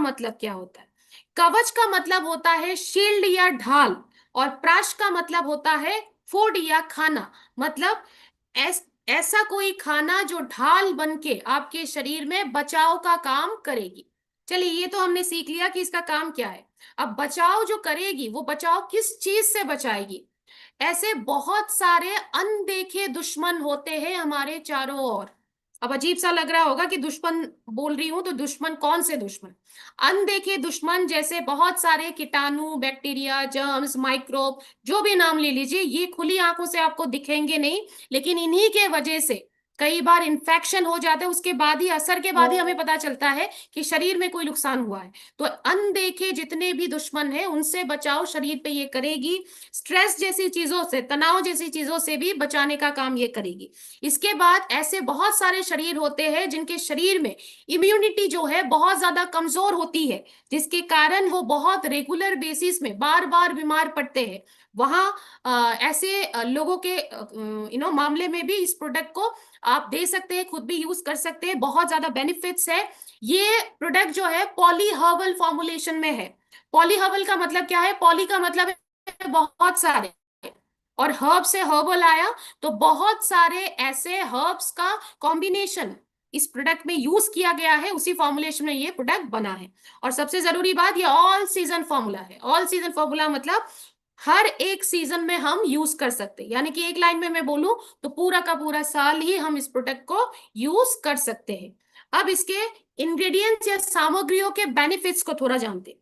मतलब क्या होता है? कवच का मतलब होता है शील्ड या ढाल, और प्राश का मतलब होता है फूड या खाना। मतलब ऐसा कोई खाना जो ढाल बन के आपके शरीर में बचाव का काम करेगी। चलिए, ये तो हमने सीख लिया कि इसका काम क्या है। अब बचाव जो करेगी, वो बचाव किस चीज से बचाएगी? ऐसे बहुत सारे अनदेखे दुश्मन होते हैं हमारे चारों ओर। अब अजीब सा लग रहा होगा कि दुश्मन बोल रही हूं, तो दुश्मन कौन से दुश्मन? अनदेखे दुश्मन, जैसे बहुत सारे कीटाणु, बैक्टीरिया, जर्म्स, माइक्रोब, जो भी नाम ले लीजिए, ये खुली आंखों से आपको दिखेंगे नहीं, लेकिन इन्हीं के वजह से कई बार इन्फेक्शन हो जाता है। उसके बाद ही, असर के बाद ही हमें पता चलता है कि शरीर में कोई नुकसान हुआ है। तो अनदेखे जितने भी दुश्मन हैं, उनसे बचाव शरीर पे ये करेगी। स्ट्रेस जैसी चीजों से, तनाव जैसी चीजों से भी बचाने का काम ये करेगी। इसके बाद ऐसे बहुत सारे शरीर होते हैं जिनके शरीर में इम्यूनिटी जो है बहुत ज्यादा कमजोर होती है, जिसके कारण वो बहुत रेगुलर बेसिस में बार बार बीमार पड़ते हैं। वहां ऐसे लोगों के मामले में भी इस प्रोडक्ट को आप दे सकते हैं, खुद भी यूज कर सकते हैं। बहुत ज्यादा बेनिफिट्स है। ये प्रोडक्ट जो है पॉली हर्बल फॉर्मुलेशन में है। पॉली हर्बल का मतलब क्या है? पॉली का मतलब है बहुत सारे, और हर्ब से हर्बल आया, तो बहुत सारे ऐसे हर्ब्स का कॉम्बिनेशन इस प्रोडक्ट में यूज किया गया है। उसी फॉर्मुलेशन में ये प्रोडक्ट बना है। और सबसे जरूरी बात, ये ऑल सीजन फॉर्मूला है। ऑल सीजन फॉर्मूला मतलब हर एक सीजन में हम यूज कर सकते हैं। यानी कि एक लाइन में मैं बोलूं तो पूरा का पूरा साल ही हम इस प्रोडक्ट को यूज कर सकते हैं। अब इसके इंग्रेडिएंट्स या सामग्रियों के बेनिफिट्स को थोड़ा जानते हैं।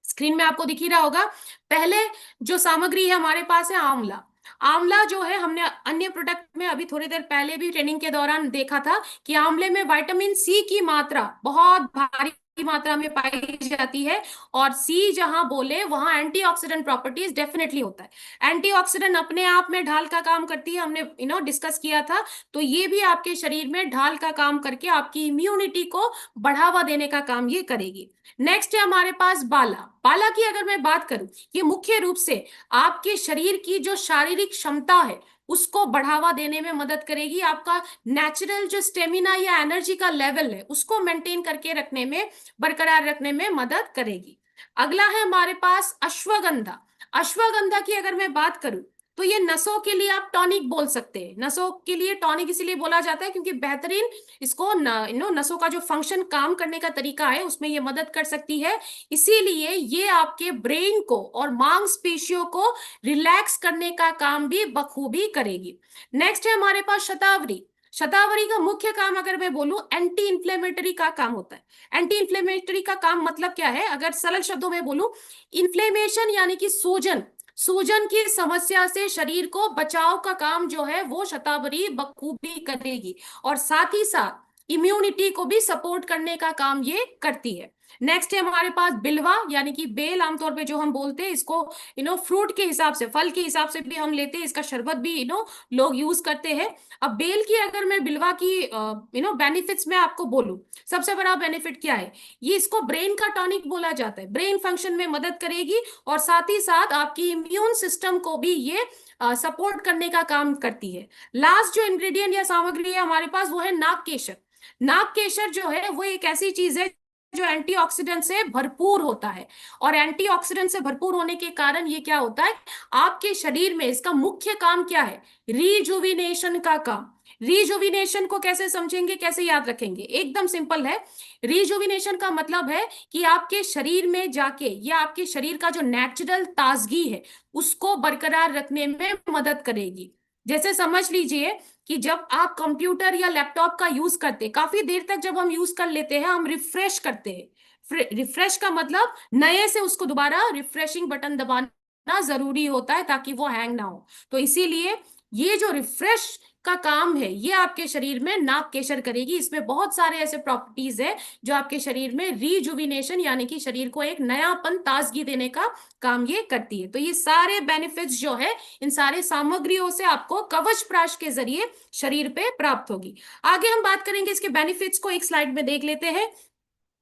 स्क्रीन में आपको दिख ही रहा होगा। पहले जो सामग्री है हमारे पास है आंवला। आंवला जो है, हमने अन्य प्रोडक्ट में अभी थोड़ी देर पहले भी ट्रेनिंग के दौरान देखा था कि आंवले में विटामिन सी की मात्रा बहुत भारी मात्रा में पाई जाती है। और सी जहां बोले वहां एंटीऑक्सीडेंट प्रॉपर्टीज डेफिनेटली होता है। एंटीऑक्सीडेंट अपने आप में ढाल का काम करती है, हमने डिस्कस किया था। तो ये भी आपके शरीर में ढाल का काम करके आपकी इम्यूनिटी को बढ़ावा देने का काम ये करेगी। नेक्स्ट है हमारे पास बाला। बाला की अगर मैं बात करूं, ये मुख्य रूप से आपके शरीर की जो शारीरिक क्षमता है उसको बढ़ावा देने में मदद करेगी। आपका नेचुरल जो स्टेमिना या एनर्जी का लेवल है उसको मेंटेन करके रखने में, बरकरार रखने में मदद करेगी। अगला है हमारे पास अश्वगंधा। अश्वगंधा की अगर मैं बात करूं, तो ये नसों के लिए आप टॉनिक बोल सकते हैं। नसों के लिए टॉनिक इसीलिए बोला जाता है क्योंकि बेहतरीन इसको नसों का जो फंक्शन, काम करने का तरीका है, उसमें ये मदद कर सकती है। इसीलिए ये आपके ब्रेन को और मांसपेशियों को रिलैक्स करने का काम भी बखूबी करेगी। नेक्स्ट है हमारे पास शतावरी। शतावरी का मुख्य काम अगर मैं बोलूं, एंटी इंफ्लेमेटरी का काम होता है। एंटी इंफ्लेमेटरी का काम मतलब क्या है, अगर सरल शब्दों में बोलूं, इन्फ्लेमेशन यानी कि सूजन, सूजन की समस्या से शरीर को बचाव का काम जो है वो शतावरी बखूबी करेगी। और साथ ही साथ इम्यूनिटी को भी सपोर्ट करने का काम ये करती है। नेक्स्ट है हमारे पास बिलवा, यानी कि बेल। आमतौर पे जो हम बोलते हैं इसको फ्रूट के हिसाब से, फल के हिसाब से भी हम लेते हैं। इसका शरबत भी लोग यूज करते हैं। अब बेल की अगर मैं बिलवा की बेनिफिट्स में आपको बोलूं, सबसे बड़ा बेनिफिट क्या है? ये इसको ब्रेन का टॉनिक बोला जाता है। ब्रेन फंक्शन में मदद करेगी, और साथ ही साथ आपकी इम्यून सिस्टम को भी ये सपोर्ट करने का काम करती है। लास्ट जो इंग्रेडिएंट या सामग्री है हमारे पास, वो है नाग केशर। नाग केशर जो है वो एक ऐसी चीज है जो एंटीऑक्सीडेंट से भरपूर होता है। और एंटीऑक्सीडेंट से भरपूर होने के कारण ये क्या होता है, आपके शरीर में इसका मुख्य काम क्या है? रिजुविनेशन का काम। रिजुविनेशन को कैसे समझेंगे, कैसे याद रखेंगे? एकदम सिंपल है। रिजुविनेशन का मतलब है कि आपके शरीर में जाके, या आपके शरीर का जो नेचुरल ताजगी है उसको बरकरार रखने में मदद करेगी। जैसे समझ लीजिए कि जब आप कंप्यूटर या लैपटॉप का यूज करते हैं, काफी देर तक जब हम यूज कर लेते हैं, हम रिफ्रेश करते हैं। रिफ्रेश का मतलब नए से उसको दोबारा रिफ्रेशिंग बटन दबाना जरूरी होता है ताकि वो हैंग ना हो। तो इसीलिए ये जो रिफ्रेश का काम है ये आपके शरीर में नाग केशर करेगी। इसमें बहुत सारे ऐसे प्रॉपर्टीज है जो आपके शरीर में रिजुविनेशन, यानी कि शरीर को एक नयापन, ताजगी देने का काम ये करती है। तो ये सारे बेनिफिट्स जो है इन सारे सामग्रियों से आपको कवच प्राश के जरिए शरीर पे प्राप्त होगी। आगे हम बात करेंगे इसके बेनिफिट्स को, एक स्लाइड में देख लेते हैं।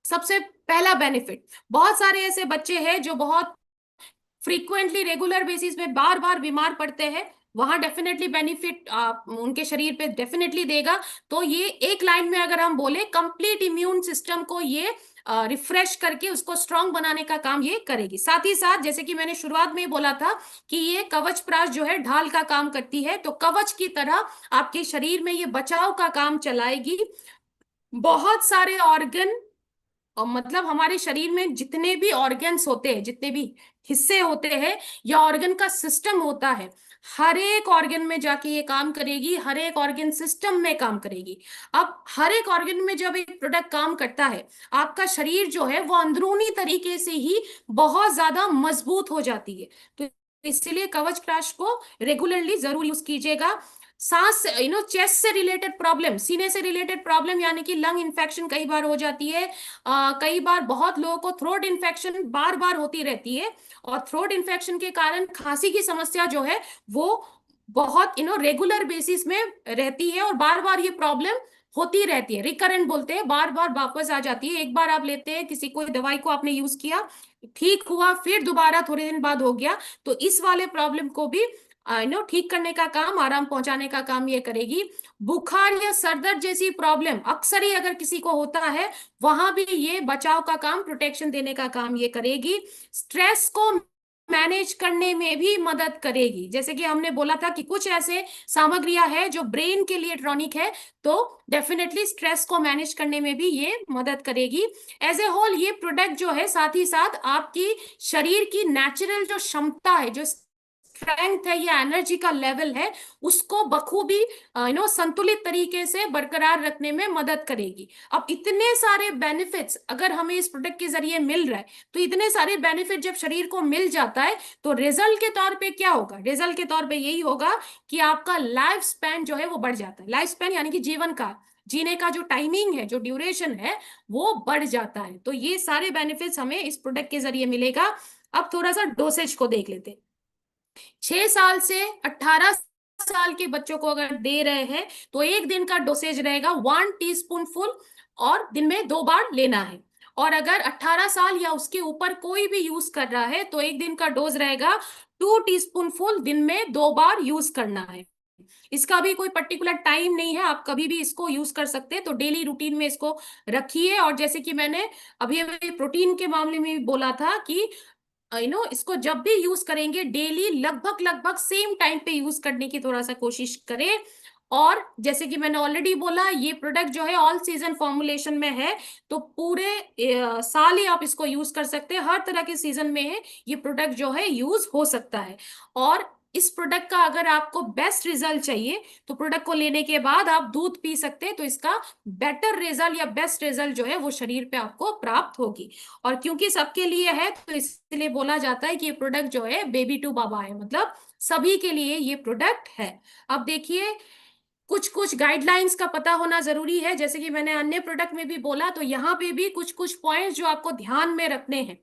सबसे पहला बेनिफिट, बहुत सारे ऐसे बच्चे हैं जो बहुत फ्रीक्वेंटली, रेगुलर बेसिस में बार बार बीमार पड़ते हैं। वहां डेफिनेटली बेनिफिट उनके शरीर पे डेफिनेटली देगा। तो ये एक लाइन में अगर हम बोले, कंप्लीट इम्यून सिस्टम को ये रिफ्रेश करके उसको स्ट्रांग बनाने का काम ये करेगी। साथ ही साथ जैसे कि मैंने शुरुआत में ही बोला था कि ये कवच प्राश जो है ढाल का काम करती है, तो कवच की तरह आपके शरीर में ये बचाव का काम चलाएगी। बहुत सारे ऑर्गन, और मतलब हमारे शरीर में जितने भी ऑर्गन्स होते हैं, जितने भी हिस्से होते हैं या ऑर्गन का सिस्टम होता है, हर एक ऑर्गन में जाके ये काम करेगी, हर एक ऑर्गन सिस्टम में काम करेगी। अब हर एक ऑर्गन में जब एक प्रोडक्ट काम करता है, आपका शरीर जो है वो अंदरूनी तरीके से ही बहुत ज्यादा मजबूत हो जाती है। तो इसलिए कवच प्राश को रेगुलरली जरूर यूज कीजिएगा। सांस, चेस्ट से रिलेटेड प्रॉब्लम, सीने से रिलेटेड प्रॉब्लम यानी कि लंग इन्फेक्शन कई बार हो जाती है। कई बार बहुत लोगों को थ्रोट इन्फेक्शन बार बार होती रहती है, और थ्रोट इन्फेक्शन के कारण खांसी की समस्या जो है वो बहुत रेगुलर बेसिस में रहती है, और बार बार ये प्रॉब्लम होती रहती है, रिकरेंट बोलते हैं, बार बार वापस आ जाती है। एक बार आप लेते हैं किसी कोई दवाई को, आपने यूज किया, ठीक हुआ, फिर दोबारा थोड़े दिन बाद हो गया, तो इस वाले प्रॉब्लम को भी ठीक करने का काम, आराम पहुंचाने का काम ये करेगी। बुखार या सर दर्द जैसी प्रॉब्लम अक्सर ही अगर किसी को होता है, वहां भी ये बचाव का काम, प्रोटेक्शन देने का काम ये करेगी। स्ट्रेस को मैनेज करने में भी मदद करेगी। जैसे कि हमने बोला था कि कुछ ऐसे सामग्रियां है जो ब्रेन के लिए टॉनिक है, तो डेफिनेटली स्ट्रेस को मैनेज करने में भी ये मदद करेगी। एज ए होल ये प्रोडक्ट जो है साथ ही साथ आपकी शरीर की नेचुरल जो क्षमता है, जो स्ट्रेंथ है या एनर्जी का लेवल है, उसको बखूबी संतुलित तरीके से बरकरार रखने में मदद करेगी। अब इतने सारे बेनिफिट्स अगर हमें इस प्रोडक्ट के जरिए मिल रहा है, तो इतने सारे बेनिफिट जब शरीर को मिल जाता है, तो रिजल्ट के तौर पे क्या होगा? रिजल्ट के तौर पे यही होगा कि आपका लाइफ स्पैन जो है वो बढ़ जाता है। लाइफ स्पैन यानी कि जीवन का, जीने का जो टाइमिंग है, जो ड्यूरेशन है, वो बढ़ जाता है। तो ये सारे बेनिफिट्स हमें इस प्रोडक्ट के जरिए मिलेगा। अब थोड़ा सा डोसेज को देख लेते हैं। 6 साल से 18 साल के बच्चों को अगर दे रहे हैं, तो एक दिन का डोसेज रहेगा 1 टीस्पून फुल, और दिन में 2 बार लेना है। और अगर 18 साल या उसके ऊपर कोई भी यूज कर रहा है, तो एक दिन का डोज रहेगा 2 टीस्पून फुल, दिन में 2 बार यूज करना है। इसका भी कोई पर्टिकुलर टाइम नहीं है, आप कभी भी इसको यूज कर सकते हैं। तो डेली रूटीन में इसको रखिए। और जैसे कि मैंने अभी अभी प्रोटीन के मामले में भी बोला था कि इसको जब भी यूज करेंगे, डेली लगभग लगभग सेम टाइम पे यूज करने की थोड़ा सा कोशिश करें। और जैसे कि मैंने ऑलरेडी बोला, ये प्रोडक्ट जो है ऑल सीजन फॉर्मुलेशन में है, तो पूरे साल ही आप इसको यूज कर सकते हैं। हर तरह के सीजन में है ये प्रोडक्ट जो है यूज हो सकता है। और इस प्रोडक्ट का अगर आपको बेस्ट रिजल्ट चाहिए, तो प्रोडक्ट को लेने के बाद आप दूध पी सकते हैं, तो इसका बेटर रिजल्ट या बेस्ट रिजल्ट जो है वो शरीर पे आपको प्राप्त होगी। और क्योंकि सबके लिए है, तो इसलिए बोला जाता है कि ये प्रोडक्ट जो है बेबी टू बाबा है, मतलब सभी के लिए ये प्रोडक्ट है। अब देखिए, कुछ कुछ गाइडलाइंस का पता होना जरूरी है। जैसे कि मैंने अन्य प्रोडक्ट में भी बोला, तो यहाँ पे भी कुछ कुछ पॉइंट्स जो आपको ध्यान में रखने हैं,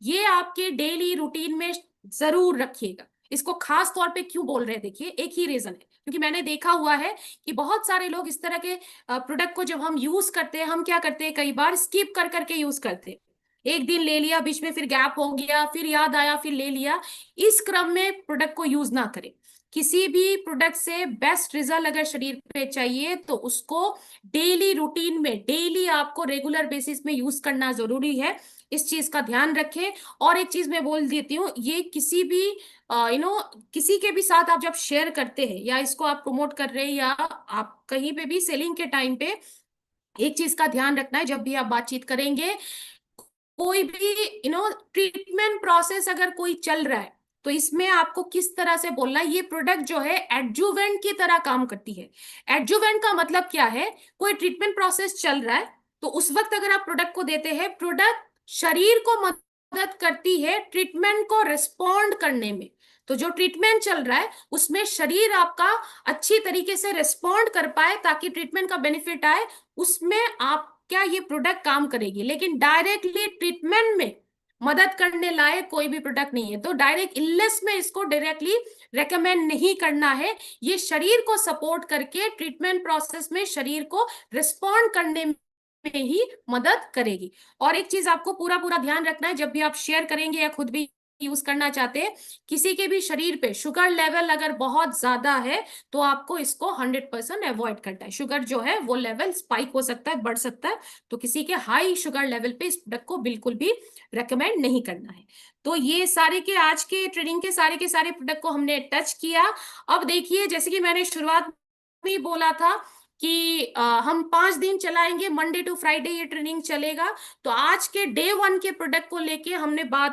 ये आपके डेली रूटीन में जरूर रखिएगा। इसको खास तौर पे क्यों बोल रहे हैं? देखिए, एक ही रीजन है, क्योंकि मैंने देखा हुआ है कि बहुत सारे लोग इस तरह के प्रोडक्ट को जब हम यूज करते हैं, हम क्या करते हैं, कई बार स्किप कर करके यूज करते हैं। एक दिन ले लिया, बीच में फिर गैप हो गया, फिर याद आया, फिर ले लिया। इस क्रम में प्रोडक्ट को यूज ना करें। किसी भी प्रोडक्ट से बेस्ट रिजल्ट अगर शरीर पे चाहिए, तो उसको डेली रूटीन में, डेली आपको रेगुलर बेसिस में यूज करना जरूरी है। इस चीज का ध्यान रखें। और एक चीज मैं बोल देती हूँ, ये किसी भी किसी के भी साथ आप जब शेयर करते हैं, या इसको आप प्रमोट कर रहे हैं, या आप कहीं पे भी सेलिंग के टाइम पे, एक चीज का ध्यान रखना है, जब भी आप बातचीत करेंगे, कोई भी ट्रीटमेंट प्रोसेस अगर कोई चल रहा है, तो इसमें आपको किस तरह से बोलना है। ये प्रोडक्ट जो है एडजुवेंट की तरह काम करती है। एडजुवेंट का मतलब क्या है? कोई ट्रीटमेंट प्रोसेस चल रहा है, तो उस वक्त अगर आप प्रोडक्ट को देते हैं, प्रोडक्ट शरीर को मदद करती है ट्रीटमेंट को रिस्पॉन्ड करने में। तो जो ट्रीटमेंट चल रहा है, उसमें शरीर आपका अच्छी तरीके से रिस्पॉन्ड कर पाए, ताकि ट्रीटमेंट का बेनिफिट आए, उसमें आप क्या ये प्रोडक्ट काम करेगी। लेकिन डायरेक्टली ट्रीटमेंट में मदद करने लायक कोई भी प्रोडक्ट नहीं है, तो डायरेक्ट इलनेस में इसको डायरेक्टली रेकमेंड नहीं करना है। ये शरीर को सपोर्ट करके ट्रीटमेंट प्रोसेस में शरीर को रिस्पॉन्ड करने में ही मदद करेगी। और एक चीज आपको पूरा पूरा ध्यान रखना है, जब भी आप शेयर करेंगे या खुद भी यूज करना चाहते हैं। किसी के भी शरीर पे शुगर लेवल अगर बहुत ज्यादा है तो आपको इसको 100% अवॉइड करना है। शुगर जो है वो लेवल स्पाइक हो सकता है, बढ़ सकता है, तो किसी के हाई शुगर लेवल पे इस प्रोडक्ट को बिल्कुल भी रेकमेंड नहीं करना है। तो ये सारे के आज के सारे प्रोडक्ट को हमने टच किया। अब देखिए, जैसे कि मैंने शुरुआत में ही बोला था कि हम 5 दिन चलाएंगे, मंडे टू फ्राइडे ये ट्रेनिंग चलेगा। तो आज के डे 1 के प्रोडक्ट को लेके हमने बात